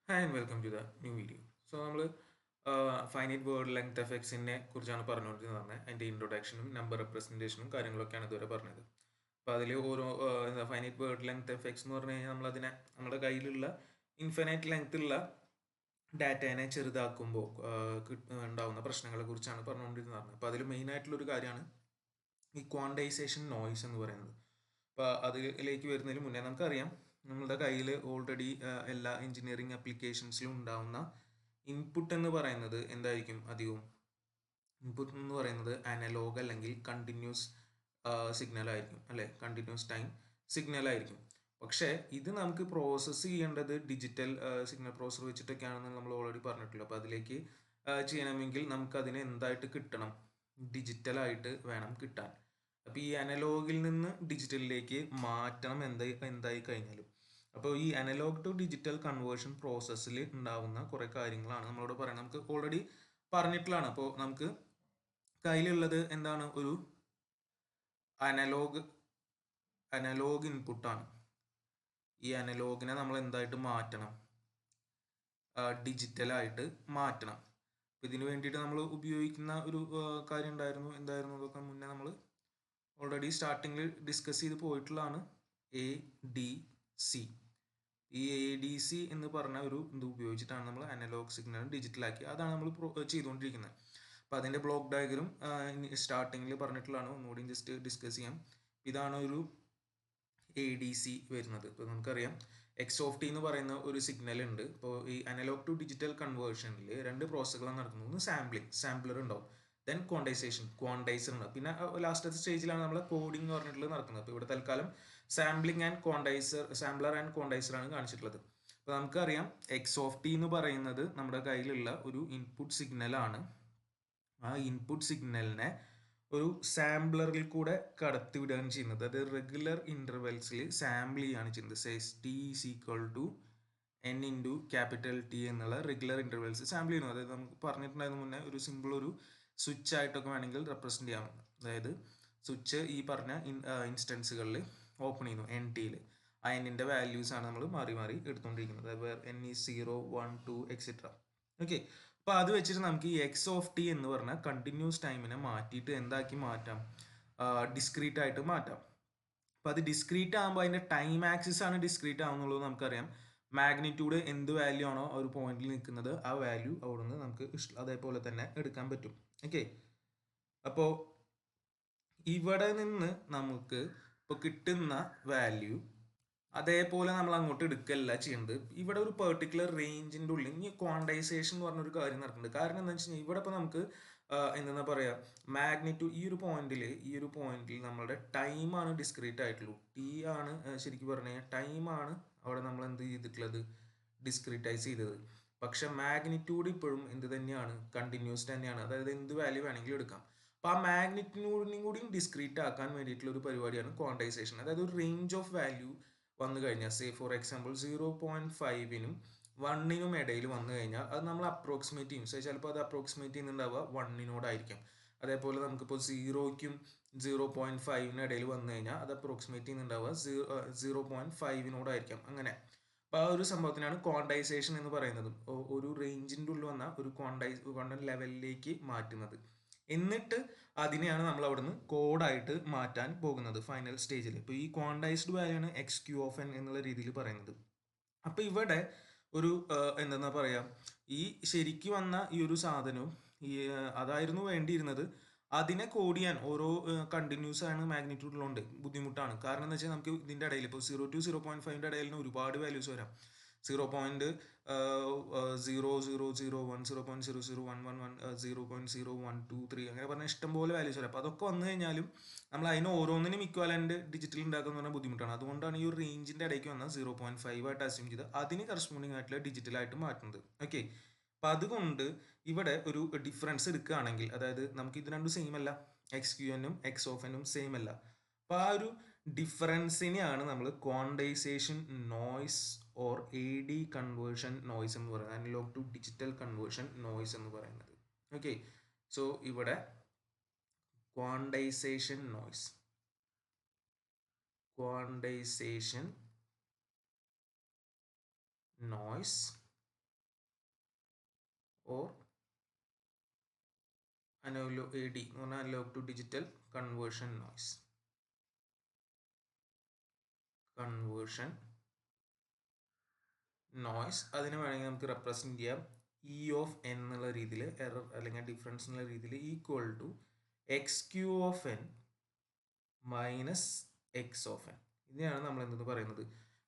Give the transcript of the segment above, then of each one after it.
Hi and welcome to the new video. നമ്മൾ finite word length എഫക്ട്സിനെ കുറിച്ചാണ് പറഞ്ഞുകൊണ്ടിരുന്നത്. അതിൻ്റെ ഇൻട്രൊഡക്ഷനും നമ്പർ റെപ്രസെൻറ്റേഷനും കാര്യങ്ങളൊക്കെയാണ് ഇതുവരെ പറഞ്ഞത്. അപ്പോൾ അതിൽ ഓരോ ഫൈനൈറ്റ് വേർഡ് ലെങ്ത് എഫക്ട്സ് എന്ന് പറഞ്ഞു കഴിഞ്ഞാൽ നമ്മളതിനെ നമ്മുടെ കയ്യിലുള്ള ഇൻഫിനൈറ്റ് ലെങ്ത്തുള്ള ഡാറ്റേനെ ചെറുതാക്കുമ്പോൾ ഉണ്ടാകുന്ന പ്രശ്നങ്ങളെ കുറിച്ചാണ് പറഞ്ഞുകൊണ്ടിരുന്നത്. അപ്പോൾ അതിൽ മെയിൻ ആയിട്ടുള്ളൊരു കാര്യമാണ് ഈ ക്വാണ്ടൈസേഷൻ നോയ്സ് എന്ന് പറയുന്നത്. അപ്പോൾ അതിലേക്ക് വരുന്നതിന് മുന്നേ നമുക്കറിയാം നമ്മുടെ കയ്യിൽ ഓൾറെഡി എല്ലാ എഞ്ചിനീയറിംഗ് ആപ്ലിക്കേഷൻസിലും ഉണ്ടാവുന്ന ഇൻപുട്ട് എന്ന് പറയുന്നത് എന്തായിരിക്കും അധികവും? ഇൻപുട്ട് എന്ന് പറയുന്നത് അനലോഗ് അല്ലെങ്കിൽ കണ്ടിന്യൂസ് സിഗ്നൽ ആയിരിക്കും, അല്ലെ? കണ്ടിന്യൂസ് ടൈം സിഗ്നൽ ആയിരിക്കും. പക്ഷേ ഇത് നമുക്ക് പ്രോസസ്സ് ചെയ്യേണ്ടത് ഡിജിറ്റൽ സിഗ്നൽ പ്രോസസ്സർ വെച്ചിട്ടൊക്കെയാണെന്ന് നമ്മൾ ഓൾറെഡി പറഞ്ഞിട്ടുള്ളൂ. അപ്പോൾ അതിലേക്ക് ചെയ്യണമെങ്കിൽ നമുക്കതിനെ എന്തായിട്ട് കിട്ടണം? ഡിജിറ്റലായിട്ട് വേണം കിട്ടാൻ. അപ്പോൾ ഈ അനലോഗിൽ നിന്ന് ഡിജിറ്റലിലേക്ക് മാറ്റണം എന്തായി കഴിഞ്ഞാലും. അപ്പോൾ ഈ അനലോഗ് ടു ഡിജിറ്റൽ കൺവേർഷൻ പ്രോസസ്സിൽ ഉണ്ടാവുന്ന കുറേ കാര്യങ്ങളാണ് നമ്മളോട് പറയുന്നത്. നമുക്ക് ഓൾറെഡി പറഞ്ഞിട്ടുള്ളതാണ്. അപ്പോൾ നമുക്ക് കയ്യിലുള്ളത് എന്താണ്? ഒരു അനലോഗ് ഇൻപുട്ടാണ്. ഈ അനലോഗിനെ നമ്മൾ എന്തായിട്ട് മാറ്റണം? ഡിജിറ്റലായിട്ട് മാറ്റണം. ഇതിനു വേണ്ടിയിട്ട് നമ്മൾ ഉപയോഗിക്കുന്ന ഒരു കാര്യം ഉണ്ടായിരുന്നു. എന്തായിരുന്നു അതൊക്കെ മുന്നേ നമ്മൾ ഓൾറെഡി സ്റ്റാർട്ടിങ്ങിൽ ഡിസ്കസ് ചെയ്ത് പോയിട്ടുള്ളതാണ്. ADC. ഈ ADC എന്ന് പറഞ്ഞ ഒരു ഇത് ഉപയോഗിച്ചിട്ടാണ് നമ്മൾ അനലോഗ് സിഗ്നൽ ഡിജിറ്റലാക്കി. അതാണ് നമ്മൾ ചെയ്തുകൊണ്ടിരിക്കുന്നത്. അപ്പോൾ അതിൻ്റെ ബ്ലോക്ക് ഡയഗ്രം സ്റ്റാർട്ടിങ്ങിൽ പറഞ്ഞിട്ടുള്ളതാണ്. ഒന്നുകൂടി ജസ്റ്റ് ഡിസ്കസ് ചെയ്യാം. ഇതാണ് ഒരു ADC വരുന്നത്. ഇപ്പോൾ നമുക്കറിയാം XOF എന്ന് പറയുന്ന ഒരു സിഗ്നൽ ഉണ്ട്. ഇപ്പോൾ ഈ അനലോഗ് ടു ഡിജിറ്റൽ കൺവേർഷനിൽ രണ്ട് പ്രോസസ്സുകളാണ് നടക്കുന്നത്. ഒന്ന് സാമ്പിളർ ഉണ്ടാവും. ദെൻ ക്വാണ്ടൈസർ ഉണ്ടാവും. പിന്നെ ലാസ്റ്റത്തെ സ്റ്റേജിലാണ് നമ്മൾ കോഡിംഗ് എന്ന് പറഞ്ഞിട്ടുള്ളത് നടക്കുന്നത്. അപ്പോൾ ഇവിടെ തൽക്കാലം സാമ്പിളർ ആൻഡ് ക്വാണ്ടൈസർ ആണ് കാണിച്ചിട്ടുള്ളത്. അപ്പോൾ നമുക്കറിയാം XOF എന്ന് പറയുന്നത് നമ്മുടെ കയ്യിലുള്ള ഒരു ഇൻപുട്ട് സിഗ്നലാണ്. ആ ഇൻപുട്ട് സിഗ്നലിനെ ഒരു സാമ്പിളറിൽ കൂടെ കടത്തിവിടുകയാണ് ചെയ്യുന്നത്. അത് റെഗുലർ ഇൻ്റർവെൽസിൽ സാമ്പിൾ ചെയ്യുകയാണ് ചെയ്യുന്നത്. Says T is equal to N into capital T എന്നുള്ള റെഗുലർ ഇൻ്റർവെൽസ് സാമ്പിൾ ചെയ്യുന്നു. അതായത് നമുക്ക് പറഞ്ഞിട്ടുണ്ടായിരുന്നു മുന്നേ ഒരു സിമ്പിൾ ഒരു സ്വിച്ച് ആയിട്ടൊക്കെ വേണമെങ്കിൽ റെപ്രസെൻറ്റ് ചെയ്യാം. അതായത് സ്വിച്ച് ഈ പറഞ്ഞ ഇൻസ്റ്റൻസുകളിൽ ഓപ്പൺ ചെയ്യുന്നു NTയിൽ. ആ എന്നിൻ്റെ വാല്യൂസ് ആണ് നമ്മൾ മാറി മാറി എടുത്തുകൊണ്ടിരിക്കുന്നത്. അതായത് N ഈസ് 0, 1, 2 എക്സെട്ര. ഓക്കെ. അപ്പോൾ അത് വെച്ചിട്ട് നമുക്ക് ഈ XOF എന്ന് പറഞ്ഞ കണ്ടിന്യൂസ് ടൈമിനെ മാറ്റിയിട്ട് എന്താക്കി മാറ്റാം? ഡിസ്ക്രീറ്റ് ആയിട്ട് മാറ്റാം. അപ്പോൾ അത് ഡിസ്ക്രീറ്റ് ആകുമ്പോൾ അതിൻ്റെ ടൈം ആക്സിസ് ആണ് ഡിസ്ക്രീറ്റ് ആവുന്നുള്ളത് നമുക്കറിയാം. മാഗ്നിറ്റ്യൂഡ് എന്ത് വാല്യൂ ആണോ ആ ഒരു പോയിന്റിൽ നിൽക്കുന്നത് ആ വാല്യൂ അവിടെ നിന്ന് നമുക്ക് അതേപോലെ തന്നെ എടുക്കാൻ പറ്റും. ഓക്കെ. അപ്പോൾ ഇവിടെ നിന്ന് നമുക്ക് ഇപ്പോൾ കിട്ടുന്ന വാല്യൂ അതേപോലെ നമ്മൾ അങ്ങോട്ട് എടുക്കല്ല ചെയ്യേണ്ടത്. ഇവിടെ ഒരു പെർട്ടിക്കുലർ റേഞ്ചിൻ്റെ ഉള്ളിൽ ഈ ക്വാണ്ടൈസേഷൻ എന്ന് പറഞ്ഞൊരു കാര്യം നടക്കുന്നുണ്ട്. കാരണം എന്താണെന്ന് വെച്ച് കഴിഞ്ഞാൽ ഇവിടെ ഇപ്പോൾ നമുക്ക് എന്താ പറയുക, മാഗ്നിറ്റ്യൂഡ് ഈ ഒരു പോയിന്റിൽ നമ്മുടെ ടൈമാണ് ഡിസ്ക്രീറ്റ് ആയിട്ടുള്ളൂ. T ആണ് ശരിക്കും പറഞ്ഞു കഴിഞ്ഞാൽ ടൈമാണ് അവിടെ നമ്മൾ എന്ത് ചെയ്തിട്ടുള്ളത്? ഡിസ്ക്രീറ്റൈസ് ചെയ്തത്. പക്ഷെ മാഗ്നിറ്റ്യൂഡ് ഇപ്പോഴും എന്ത് തന്നെയാണ്? കണ്ടിന്യൂസ് തന്നെയാണ്. അതായത് എന്ത് വാല്യൂ വേണമെങ്കിലും എടുക്കാം. അപ്പോൾ ആ മാഗ്നിറ്റ്യൂഡിനും കൂടി ഡിസ്ക്രീറ്റ് ആക്കാൻ വേണ്ടിയിട്ടുള്ള ഒരു പരിപാടിയാണ് ക്വാണ്ടൈസേഷൻ. അതായത് ഒരു റേഞ്ച് ഓഫ് വാല്യൂ വന്നു കഴിഞ്ഞാൽ, സേ ഫോർ എക്സാമ്പിൾ 0.5നും 1നും ഇടയിൽ വന്നു കഴിഞ്ഞാൽ അത് നമ്മൾ അപ്രോക്സിമേറ്റ് ചെയ്യും. സോ ചിലപ്പോൾ അത് അപ്രോക്സിമേറ്റ് ചെയ്യുന്നുണ്ടാവുക 1നോടായിരിക്കും. അതേപോലെ നമുക്കിപ്പോൾ 0ക്കും 0.5നും ഇടയിൽ വന്നു കഴിഞ്ഞാൽ അത് അപ്രോക്സിമേറ്റ് ചെയ്യുന്നുണ്ടാവുക 0.5നോടായിരിക്കാം. അങ്ങനെ. അപ്പോൾ ആ ഒരു സംഭവത്തിനാണ് ക്വാണ്ടൈസേഷൻ എന്ന് പറയുന്നത്. ഒരു റേഞ്ചിൻ്റെ ഉള്ളിൽ വന്ന ഒരു ക്വാണ്ടൻ ലെവലിലേക്ക് മാറ്റുന്നത്. എന്നിട്ട് അതിനെയാണ് നമ്മൾ അവിടുന്ന് കോഡായിട്ട് മാറ്റാൻ പോകുന്നത് ഫൈനൽ സ്റ്റേജിൽ. ഇപ്പോൾ ഈ ക്വാണ്ടൈസ്ഡ് വാല്യൂ ആണ് XQN എന്നുള്ള രീതിയിൽ പറയുന്നത്. അപ്പോൾ ഇവിടെ ഒരു എന്താ പറയുക, ഈ ശരിക്ക് വന്ന ഈ ഒരു സാധനവും ഈ അതായിരുന്നു വേണ്ടിയിരുന്നത്. അതിനെ കോഡ് ചെയ്യാൻ ഓരോ കണ്ടിന്യൂസ് ആണ് മാഗ്നിറ്റ്യൂഡ് ഉള്ളതുകൊണ്ട് ബുദ്ധിമുട്ടാണ്. കാരണം എന്താ വെച്ചാൽ നമുക്ക് ഇതിൻ്റെ ഇടയിൽ ഇപ്പോൾ 0 to 0.5ൻ്റെ ഇടയിൽ ഒരുപാട് വാല്യൂസ് വരാം. 0.0001, 0.0011, 0.0123 അങ്ങനെ പറഞ്ഞാൽ ഇഷ്ടംപോലെ വാല്യൂസ് വരാം. അപ്പോൾ അതൊക്കെ വന്നു കഴിഞ്ഞാലും നമ്മൾ അതിന് ഓരോന്നിനും ഇക്വാലൻ്റ് ഡിജിറ്റൽ ഉണ്ടാക്കുക എന്ന് പറഞ്ഞാൽ ബുദ്ധിമുട്ടാണ്. അതുകൊണ്ടാണ് ഈ ഒരു റേഞ്ചിൻ്റെ ഇടയ്ക്ക് വന്ന 0.5 ആയിട്ട് അസ്യൂം ചെയ്ത് അതിന് കറസ്പോണ്ടിങ് ആയിട്ടുള്ള ഡിജിറ്റലായിട്ട് മാറ്റുന്നത്. ഓക്കെ. അപ്പം അതുകൊണ്ട് ഇവിടെ ഒരു ഡിഫറൻസ് എടുക്കുകയാണെങ്കിൽ, അതായത് നമുക്ക് ഇത് രണ്ടും സെയിം അല്ല, XQNനും XOFനും സെയിം അല്ല. അപ്പോൾ ആ ഒരു ഡിഫറൻസിനെയാണ് നമ്മൾ quantization noise or AD conversion noise എന്ന് പറയുന്നത്, analog to digital conversion noise എന്ന് പറയുന്നത്. ഓക്കെ. സോ ഇവിടെ quantization noise or analog AD എന്ന് പറഞ്ഞാൽ analog to digital conversion noise. അതിന് വേണമെങ്കിൽ നമുക്ക് റെപ്രസെന്റ് ചെയ്യാം E of n എന്നുള്ള രീതിയിൽ, എറർ അല്ലെങ്കിൽ ഡിഫറൻസ് എന്നുള്ള രീതിയിൽ equal to x q of n minus x of n. ഇതിനെയാണ് നമ്മൾ എന്തെന്ന് പറയുന്നത്,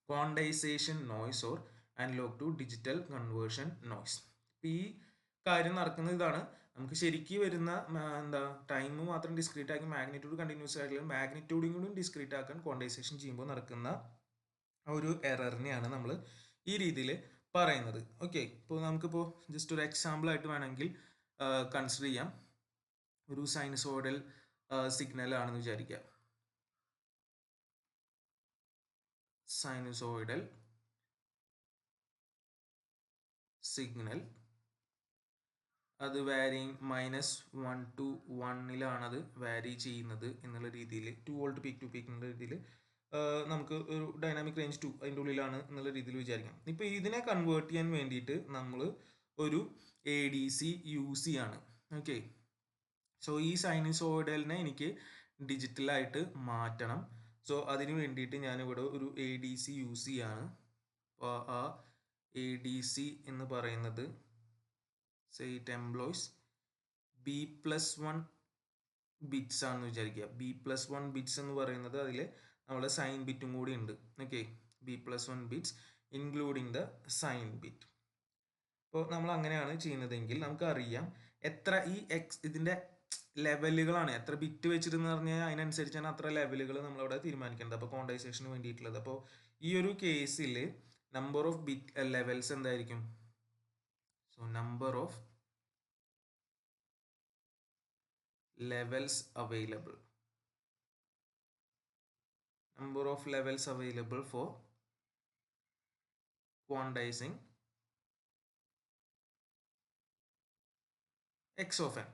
quantization noise or analog to digital conversion noise. ഈ കാര്യം നടക്കുന്നത് ഇതാണ്, നമുക്ക് ശരിക്കും വരുന്ന എന്താ ടൈം മാത്രം ഡിസ്ക്രീറ്റ് ആക്കി മാഗ്നിറ്റ്യൂഡ് കണ്ടിന്യൂസ് ആയിട്ടുള്ള മാഗ്നിറ്റ്യൂഡും കൂടി ഡിസ്ക്രീറ്റ് ആക്കാൻ ക്വാണ്ടൈസേഷൻ ചെയ്യുമ്പോൾ നടക്കുന്ന ഒരു എററിനെയാണ് നമ്മൾ ഈ രീതിയിൽ പറയുന്നത്. ഓക്കെ, ഇപ്പോൾ നമുക്കിപ്പോൾ ജസ്റ്റ് ഒരു എക്സാമ്പിൾ ആയിട്ട് വേണമെങ്കിൽ കൺസിഡർ ചെയ്യാം. ഒരു സൈനസോയിഡൽ സിഗ്നൽ ആണെന്ന് വിചാരിക്കുക. സൈനസോയിഡൽ സിഗ്നൽ അത് വാരിങ് -1 to 1 അത് വാരി ചെയ്യുന്നത് എന്നുള്ള രീതിയിൽ, 2 വോൾട്ട് പീക്ക് ടു പീക്ക് എന്നുള്ള രീതിയിൽ നമുക്ക് ഒരു ഡൈനാമിക് റേഞ്ച് 2 അതിൻ്റെ ഉള്ളിലാണ് എന്നുള്ള രീതിയിൽ വിചാരിക്കാം. ഇപ്പോൾ ഇതിനെ കൺവേർട്ട് ചെയ്യാൻ വേണ്ടിയിട്ട് നമ്മൾ ഒരു ADC യൂസ് ചെയ്യാണ്. ഓക്കെ, സോ ഈ സൈനസോയിഡലിനെ എനിക്ക് ഡിജിറ്റലായിട്ട് മാറ്റണം. സോ അതിന് വേണ്ടിയിട്ട് ഞാനിവിടെ ഒരു ADC യൂസ് ചെയ്യാണ്. അപ്പോൾ ആ ADC എന്ന് പറയുന്നത് ഇറ്റ് എംപ്ലോയ്സ് B+1 ബിറ്റ്സ് ആണെന്ന് വിചാരിക്കുക. B+1 ബിറ്റ്സ് എന്ന് പറയുന്നത് അതിൽ നമ്മുടെ സൈൻ ബിറ്റും കൂടി ഉണ്ട്. Okay, B+1 bits including the sign bit. അപ്പോൾ നമ്മൾ അങ്ങനെയാണ് ചെയ്യുന്നതെങ്കിൽ നമുക്കറിയാം എത്ര ഈ ഇതിൻ്റെ ലെവലുകളാണ്, എത്ര ബിറ്റ് വെച്ചിട്ടെന്ന് പറഞ്ഞാൽ അതിനനുസരിച്ചാണ് അത്ര ലെവലുകൾ നമ്മളവിടെ തീരുമാനിക്കേണ്ടത്. അപ്പോൾ ക്വാണ്ടൈസേഷന് വേണ്ടിയിട്ടുള്ളത്. അപ്പോൾ ഈ ഒരു കേസിൽ നമ്പർ ഓഫ് ബിറ്റ് ലെവൽസ് എന്തായിരിക്കും? So number of levels available for quantizing x of n.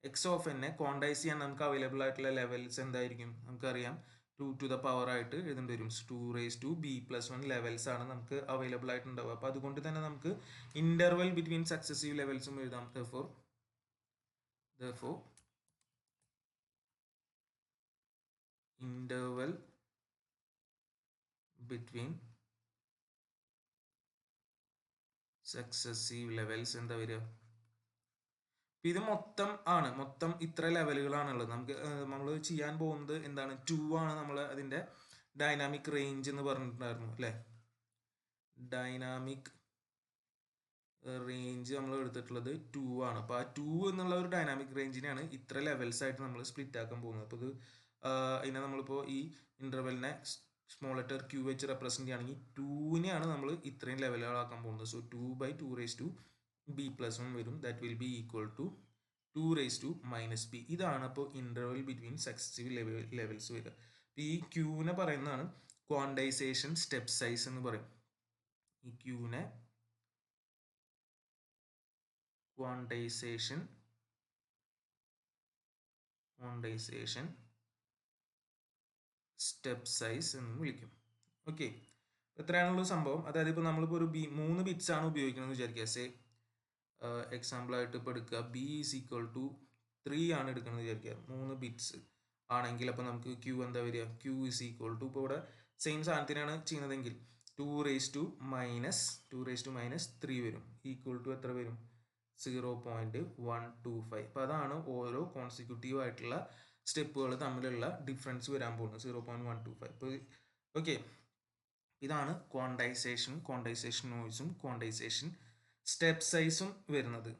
x of n quantise ചെയ്യാൻ നമുക്ക് അവൈലബിൾ ആയിട്ടുള്ള ലെവൽസ് എന്തായിരിക്കും? നമുക്കറിയാം 2 to the power ആയിട്ട് എഴുതേണ്ടി വരും. 2 raised to B+1 ലെവൽസ് ആണ് നമുക്ക് അവൈലബിൾ ആയിട്ടുണ്ടാവുക. അപ്പോൾ അതുകൊണ്ട് തന്നെ നമുക്ക് ഇന്റർവെൽ ബിറ്റ്വീൻ സക്സസീവ് ലെവൽസും എഴുതാം. therefore interval between successive levels എന്താ വരിക? ഇത് മൊത്തം ഇത്ര ലെവലുകളാണുള്ളത്. നമ്മൾ ചെയ്യാൻ പോകുന്നത് എന്താണ്? 2 ആണ് നമ്മൾ അതിൻ്റെ ഡൈനാമിക് റേഞ്ച് എന്ന് പറഞ്ഞിട്ടുണ്ടായിരുന്നു അല്ലേ? ഡൈനാമിക് റേഞ്ച് നമ്മൾ എടുത്തിട്ടുള്ളത് 2 ആണ്. അപ്പോൾ ആ 2 എന്നുള്ള ഒരു ഡൈനാമിക് റേഞ്ചിനെയാണ് ഇത്ര ലെവൽസ് ആയിട്ട് നമ്മൾ സ്പ്ലിറ്റ് ആക്കാൻ പോകുന്നത്. അപ്പോൾ ഇത് അതിനെ നമ്മളിപ്പോൾ ഈ ഇൻ്റർവെലിനെ സ്മോൾ ലെറ്റർ Q വെച്ച് റെപ്രസെൻറ്റ് ചെയ്യുകയാണെങ്കിൽ 2നെയാണ് നമ്മൾ ഇത്രയും ലെവലുകളാക്കാൻ പോകുന്നത്. സോ 2/2 raised to B+1 വരും. That will be equal to 2 raised to -b. ഇതാണ് അപ്പോൾ ഇൻ്റർവെൽ ബിറ്റ്വീൻ സക്സസീവ് ലെവൽസ് വരിക. ഈ ക്യൂവിനെ പറയുന്നതാണ് ക്വാണ്ടൈസേഷൻ സ്റ്റെപ്പ് സൈസ് എന്ന് പറയും. ഈ ക്യൂവിനെ ക്വാണ്ടൈസേഷൻ സ്റ്റെപ്പ് സൈസ് എന്ന് വിളിക്കും. ഓക്കെ, എത്രയാണുള്ള സംഭവം? അതായത് ഇപ്പോൾ നമ്മളിപ്പോൾ ഒരു 3 ബിറ്റ്സ് ആണ് ഉപയോഗിക്കുന്നത് വിചാരിക്കുക. എക്സാമ്പിൾ ആയിട്ട് ഇപ്പോൾ എടുക്കുക, B is equal to 3 ആണ് എടുക്കുന്നത് വിചാരിക്കുക. 3 ബിറ്റ്സ് ആണെങ്കിൽ അപ്പോൾ നമുക്ക് Q എന്താ വരിക? Q is equal to, ഇപ്പോൾ ഇവിടെ സെയിം സാധനത്തിനാണ് ചെയ്യുന്നതെങ്കിൽ 2 raised to -3 വരും. ഈക്വൽ ടു എത്ര വരും? 0.125. അപ്പോൾ അതാണ് ഓരോ കോൺസിക്യൂട്ടീവ് ആയിട്ടുള്ള സ്റ്റെപ്പുകൾ തമ്മിലുള്ള ഡിഫറൻസ് വരാൻ പോകുന്നത്, 0.125. ഇപ്പോൾ ഓക്കെ, ഇതാണ് ക്വാണ്ടൈസേഷൻ നോയ്സും ക്വാണ്ടൈസേഷൻ സ്റ്റെപ്പ് സൈസും വരുന്നത്.